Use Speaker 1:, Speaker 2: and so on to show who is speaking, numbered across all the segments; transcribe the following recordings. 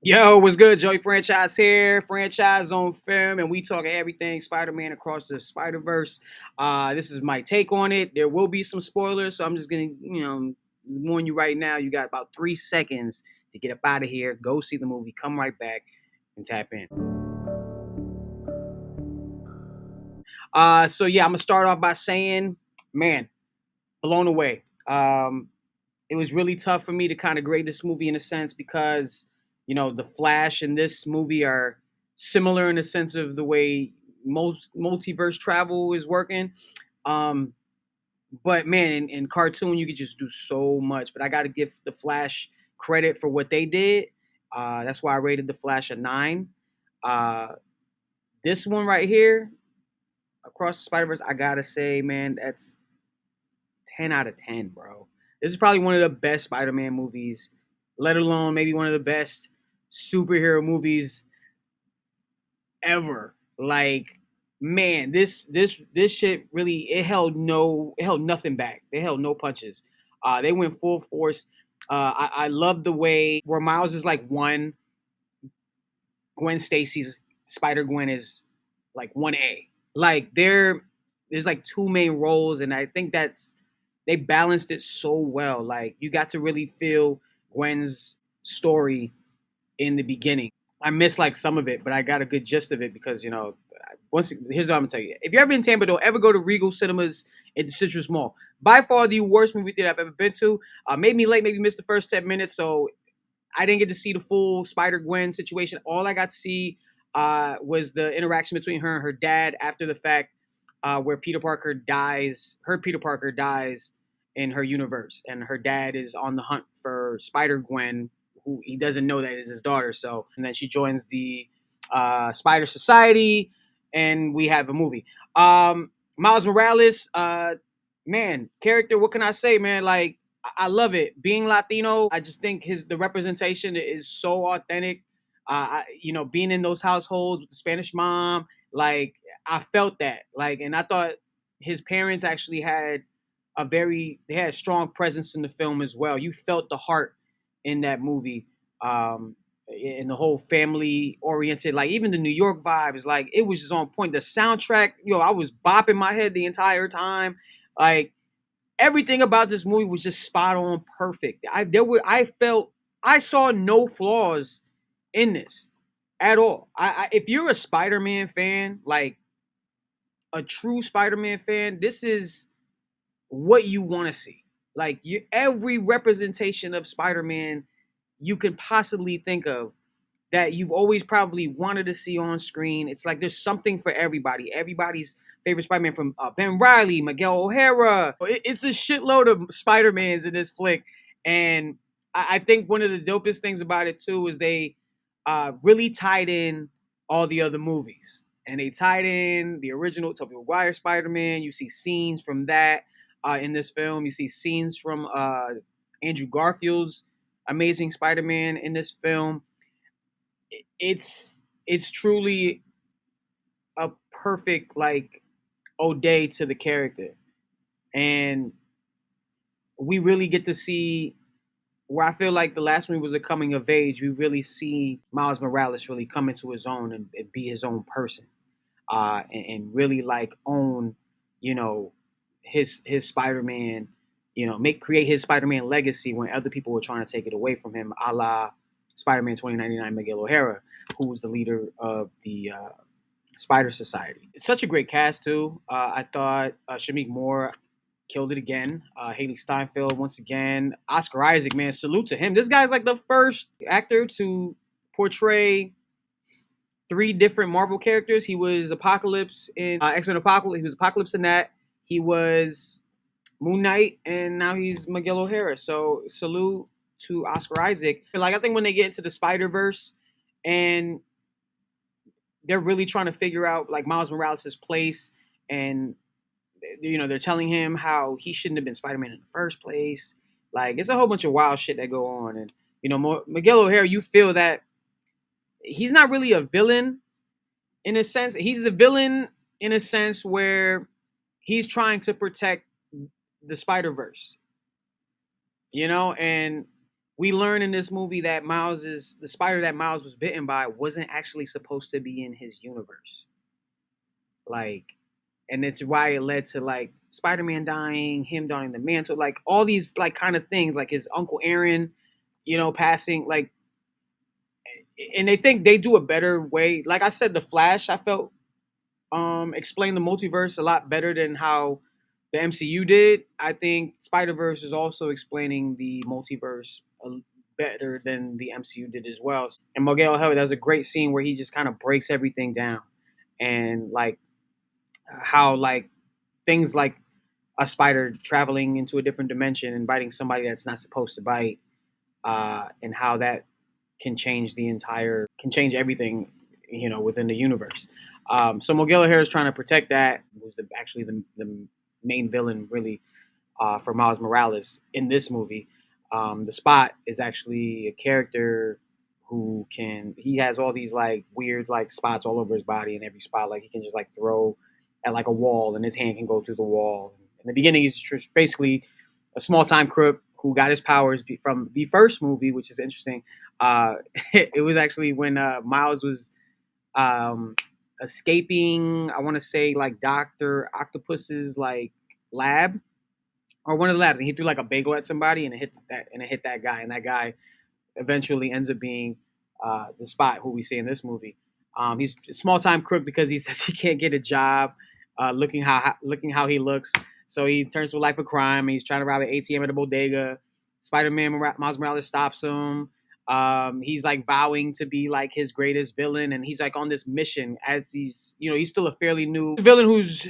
Speaker 1: Yo, what's good? Joey Franchise here, Franchise on Film, and we talking everything Spider-Man across the Spider-Verse. This is my take on it. There will be some spoilers, so I'm just gonna, warn you right now. You got about 3 seconds to get up out of here, go see the movie, come right back, and tap in. So yeah, I'm gonna start off by saying, man, blown away. It was really tough for me to kind of grade this movie in a sense because the Flash and this movie are similar in the sense of the way most multiverse travel is working. Um, but man, in cartoon you could just do so much. But I got to give the Flash credit for what they did. That's why I rated the Flash a 9. Uh, this one right here, Across the Spider Verse, I gotta say, man, that's 10 out of 10, bro. This is probably one of the best Spider-Man movies, let alone maybe one of the best superhero movies ever. Like, man, this shit really it held nothing back. They held no punches. They went full force. I love the way where Miles is like one, Gwen Stacy's Spider-Gwen is like 1A. Like there's like two main roles, and I think they balanced it so well. Like you got to really feel Gwen's story in the beginning. I missed like some of it, but I got a good gist of it because once here's what I'm gonna tell you. If you're ever in Tampa, don't ever go to Regal Cinemas at the Citrus Mall. By far the worst movie theater I've ever been to. Made me late, maybe missed the first 10 minutes. So I didn't get to see the full Spider Gwen situation. All I got to see was the interaction between her and her dad after the fact, where Peter Parker dies. Her Peter Parker dies in her universe, and her dad is on the hunt for Spider Gwen, who he doesn't know that is his daughter. So, and then she joins the Spider Society, and we have a movie. Miles Morales, man, character. What can I say, man? Like I love it. Being Latino, I just think the representation is so authentic. Being in those households with the Spanish mom, like I felt that. Like, and I thought his parents actually had they had a strong presence in the film as well. You felt the heart in that movie. In the whole family oriented, like even the New York vibe is like it was just on point. The soundtrack, I was bopping my head the entire time. Like everything about this movie was just spot on perfect. I saw no flaws in this at all. If you're a Spider-Man fan, like a true Spider-Man fan, this is what you want to see. Like every representation of Spider-Man you can possibly think of that you've always probably wanted to see on screen. It's like there's something for everybody. Everybody's favorite Spider-Man from Ben Riley, Miguel O'Hara. It's a shitload of Spider-Mans in this flick. And I think one of the dopest things about it too is they really tied in all the other movies. And they tied in the original Tobey Maguire Spider-Man. You see scenes from that in this film. You see scenes from Andrew Garfield's Amazing Spider-Man in this film. It's truly a perfect like ode to the character, and we really get to see where I feel like the last movie was a coming of age. We really see Miles Morales really come into his own and be his own person, and really like own, you know, his Spider-Man, make create his Spider-Man legacy when other people were trying to take it away from him, a la Spider-Man 2099 Miguel O'Hara, who was the leader of the Spider Society. It's such a great cast too. I thought Shamik Moore killed it again. Haley Steinfeld once again. Oscar Isaac, man, salute to him. This guy's like the first actor to portray three different Marvel characters. He was Apocalypse in X-Men Apocalypse. He was Apocalypse in that. He was Moon Knight, and now he's Miguel O'Hara. So salute to Oscar Isaac. Like I think when they get into the Spider Verse, and they're really trying to figure out like Miles Morales' place, and they're telling him how he shouldn't have been Spider-Man in the first place. Like it's a whole bunch of wild shit that go on, and Miguel O'Hara, you feel that he's not really a villain in a sense. He's a villain in a sense where he's trying to protect the Spider Verse, and We learn in this movie that Miles is the spider that Miles was bitten by wasn't actually supposed to be in his universe. Like, and it's why it led to like Spider-Man dying, him dying the mantle, like all these like kind of things, like his Uncle Aaron, passing, like, and they think they do a better way. Like I said, the Flash, I felt explained the multiverse a lot better than how the MCU did. I think Spider Verse is also explaining the multiverse better than the MCU did as well. And Miguel O'Hara, that was a great scene where he just kind of breaks everything down, and like how like things like a spider traveling into a different dimension and biting somebody that's not supposed to bite, and how that can change everything, within the universe. So Miguel O'Hara is trying to protect that. Who's actually the main villain, really, for Miles Morales in this movie. The Spot is actually a character he has all these like weird like spots all over his body, and every spot like he can just like throw at like a wall, and his hand can go through the wall. In the beginning, he's just basically a small time crook who got his powers from the first movie, which is interesting. It was actually when Miles was um, escaping. I want to say like Doctor Octopus's like lab, or one of the labs, and he threw like a bagel at somebody, and it hit that guy, and that guy eventually ends up being the Spot who we see in this movie. He's a small time crook because he says he can't get a job, looking how he looks. So he turns to a life of crime. And he's trying to rob an ATM at a bodega. Spider-Man Miles Morales stops him. He's like vowing to be like his greatest villain, and he's like on this mission as he's still a fairly new villain who's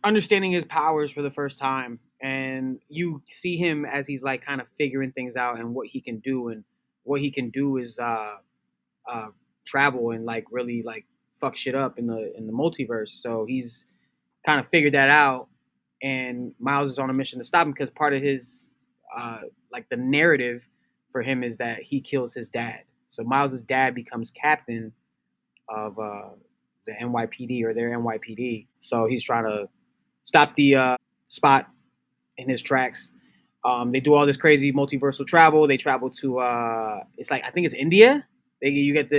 Speaker 1: understanding his powers for the first time, and you see him as he's like kind of figuring things out and what he can do, and what he can do is uh, travel and like really like fuck shit up in the multiverse. So he's kind of figured that out, and Miles is on a mission to stop him because part of his like the narrative for him is that he kills his dad. So Miles's dad becomes captain of the NYPD, or their NYPD. So he's trying to stop the Spot in his tracks. They do all this crazy multiversal travel. They travel to it's like I think it's India. You get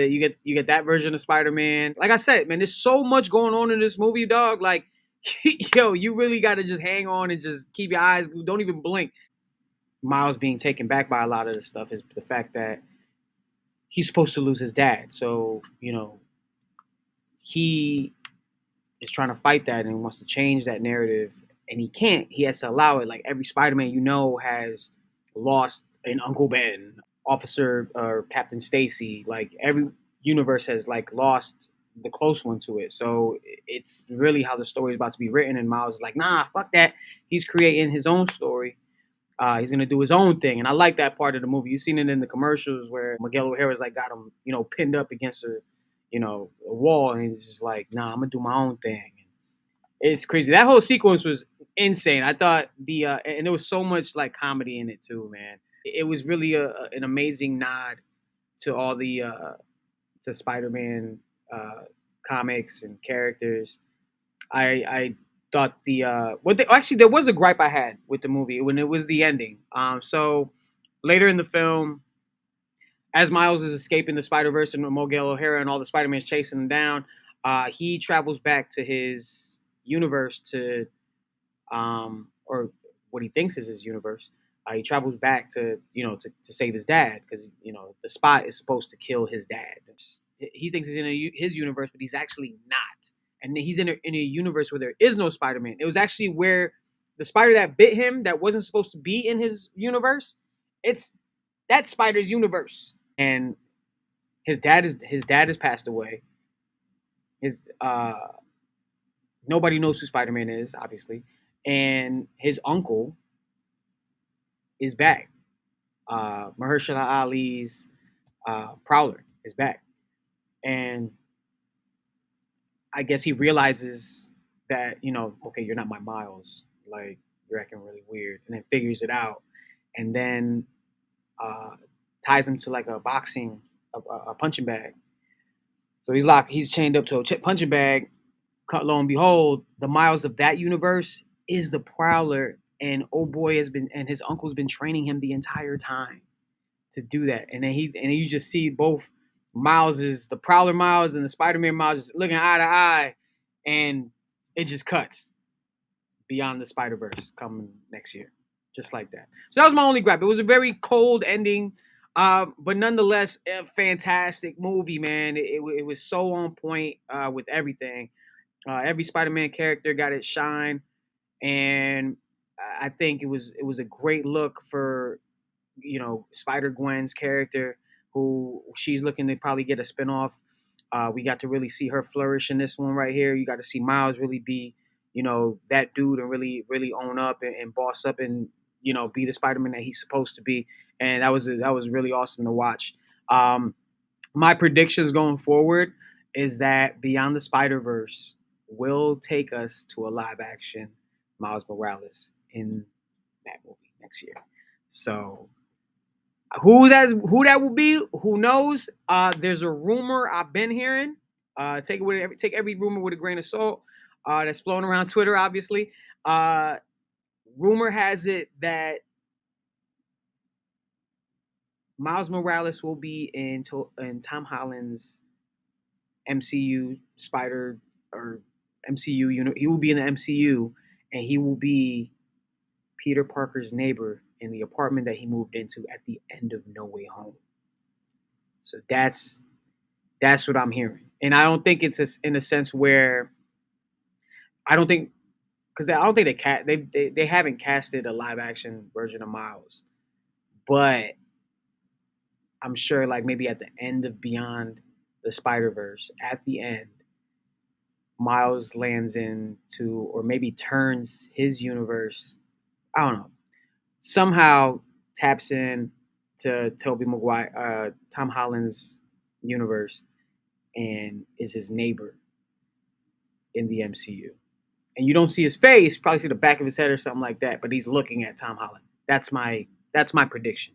Speaker 1: that version of Spider Man. Like I said, man, there's so much going on in this movie, dog. Like, yo, you really got to just hang on and just keep your eyes. Don't even blink. Miles being taken back by a lot of this stuff is the fact that he's supposed to lose his dad. So he is trying to fight that and wants to change that narrative, and he can't. He has to allow it. Like every Spider-Man has lost an Uncle Ben, Officer or Captain Stacy. Like every universe has like lost the close one to it. So it's really how the story is about to be written. And Miles is like, nah, fuck that. He's creating his own story. He's gonna do his own thing, and I like that part of the movie. You've seen it in the commercials where Miguel O'Hara's like got him, pinned up against a wall, and he's just like, "Nah, I'm gonna do my own thing." It's crazy. That whole sequence was insane. I thought and there was so much like comedy in it too, man. It was really an amazing nod to all the to Spider-Man uh, comics and characters. I thought actually there was a gripe I had with the movie when it was the ending. So later in the film, as Miles is escaping the Spider Verse and Miguel O'Hara and all the Spider Man's chasing him down, he travels back to his universe or what he thinks is his universe. He travels back to save his dad because the Spot is supposed to kill his dad. He thinks he's in his universe, but he's actually not, and he's in a universe where there is no Spider-Man. It was actually where the spider that bit him that wasn't supposed to be in his universe. It's that spider's universe, and his dad has passed away. His Nobody knows who Spider-Man is, obviously, and his uncle is back. Mahershala Ali's Prowler is back, and I guess he realizes that okay, you're not my Miles, like you're acting really weird, and then figures it out, and then uh, ties him to like a punching bag. So he's chained up to a punching bag. Lo and behold, the Miles of that universe is the Prowler, and oh boy has been and his uncle's been training him the entire time. to do that. And then you just see both Miles's, the Prowler Miles and the Spider-Man Miles, just looking eye to eye, and it just cuts Beyond the Spider-Verse coming next year, just like that. So that was my only gripe. It was a very cold ending, but nonetheless, a fantastic movie, man. It was so on point with everything. Every Spider-Man character got its shine, and I think it was a great look for Spider-Gwen's character, who she's looking to probably get a spinoff. We got to really see her flourish in this one right here. You got to see Miles really be, that dude and really, really own up and boss up and be the Spider-Man that he's supposed to be. And that was really awesome to watch. My predictions going forward is that Beyond the Spider-Verse will take us to a live action Miles Morales in that movie next year. So who that will be? Who knows? There's a rumor I've been hearing. Take every rumor with a grain of salt. That's flowing around Twitter, obviously. Uh, Rumor has it that Miles Morales will be in Tom Holland's MCU Spider or MCU unit. He will be in the MCU, and he will be Peter Parker's neighbor in the apartment that he moved into at the end of No Way Home. So that's what I'm hearing, and I don't think it's in a sense where I don't think because I don't think they haven't casted a live action version of Miles, but I'm sure like maybe at the end of Beyond the Spider Verse, at the end, Miles lands into or maybe turns his universe. I don't know, somehow taps in to Tom Holland's universe, and is his neighbor in the MCU. And you don't see his face, you probably see the back of his head or something like that, but he's looking at Tom Holland. That's my prediction.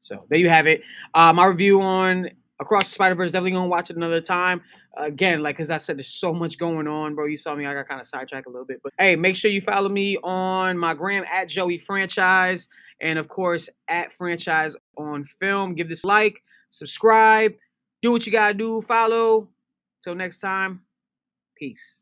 Speaker 1: So there you have it. My review on Across the Spider Verse. Definitely gonna watch it another time. Again, like as I said, there's so much going on, bro. You saw me, I got kind of sidetracked a little bit, but hey, make sure you follow me on my gram at Joey Franchise, and of course at Franchise on Film. Give this a like, subscribe, do what you gotta do, follow. Till next time, peace.